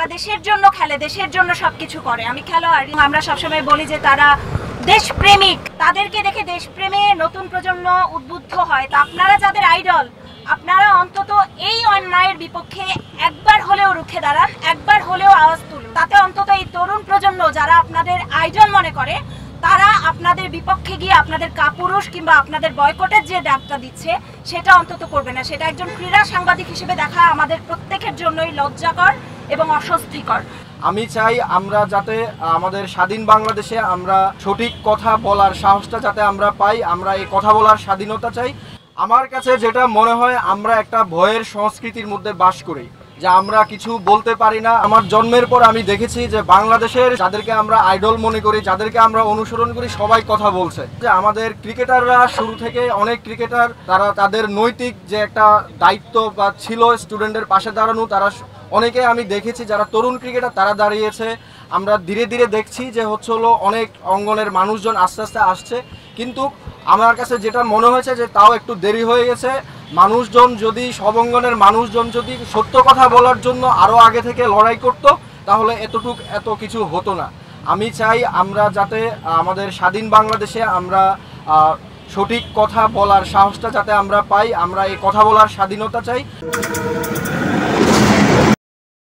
যারা দেশের জন্য খেলে, দেশের জন্য সবকিছু করে। আমি খেলোয়াড়, আমরা সবসময় বলি যে তারা দেশপ্রেমিক, তাদেরকে দেখে দেশপ্রেমে নতুন প্রজন্ম উদ্বুদ্ধ হয়। তা আপনারা যাদের আইডল, আপনারা অন্তত এই অন্যায়ের বিপক্ষে একবার হলেও রুখে দাঁড়ান, একবার হলেও আওয়াজ তুলুন। তাতে অন্তত এই তরুণ প্রজন্ম যারা আপনাদের আইডল মনে করে, তারা আপনাদের বিপক্ষে গিয়ে আপনাদের কাপুরুষ কিংবা আপনাদের বয়কটের যে ডাকটা দিচ্ছে সেটা অন্তত করবে না। সেটা একজন ক্রীড়া সাংবাদিক হিসেবে দেখা আমাদের প্রত্যেকের জন্যই লজ্জাকর এবং অস্বস্তিকর। আমি চাই আমরা যাতে আমাদের স্বাধীন বাংলাদেশে আমরা সঠিক কথা বলার সাহসটা যাতে আমরা পাই, আমরা এই কথা বলার স্বাধীনতা চাই। আমার কাছে যেটা মনে হয়, আমরা একটা ভয়ের সংস্কৃতির মধ্যে বাস করি, যে আমরা কিছু বলতে পারি না। আমার জন্মের পর আমি দেখেছি যে বাংলাদেশের যাদেরকে আমরা আইডল মনে করি, যাদেরকে আমরা অনুসরণ করি, সবাই কথা বলছে। যে আমাদের ক্রিকেটাররা শুরু থেকে অনেক ক্রিকেটার তারা তাদের নৈতিক যে একটা দায়িত্ব বা ছিল স্টুডেন্টের পাশে দাঁড়ানো, তারা অনেকে আমি দেখেছি যারা তরুণ ক্রিকেটার তারা দাঁড়িয়েছে। আমরা ধীরে ধীরে দেখছি যে হলো অনেক অঙ্গনের মানুষজন আস্তে আস্তে আসছে, কিন্তু আমার কাছে যেটা মনে হয়েছে যে তাও একটু দেরি হয়ে গেছে। মানুষজন যদি, সব অঙ্গনের মানুষজন যদি সত্য কথা বলার জন্য আরও আগে থেকে লড়াই করত, তাহলে এত কিছু হতো না। আমি চাই আমরা যাতে আমাদের স্বাধীন বাংলাদেশে আমরা সঠিক কথা বলার সাহসটা যাতে আমরা পাই, আমরা এই কথা বলার স্বাধীনতা চাই।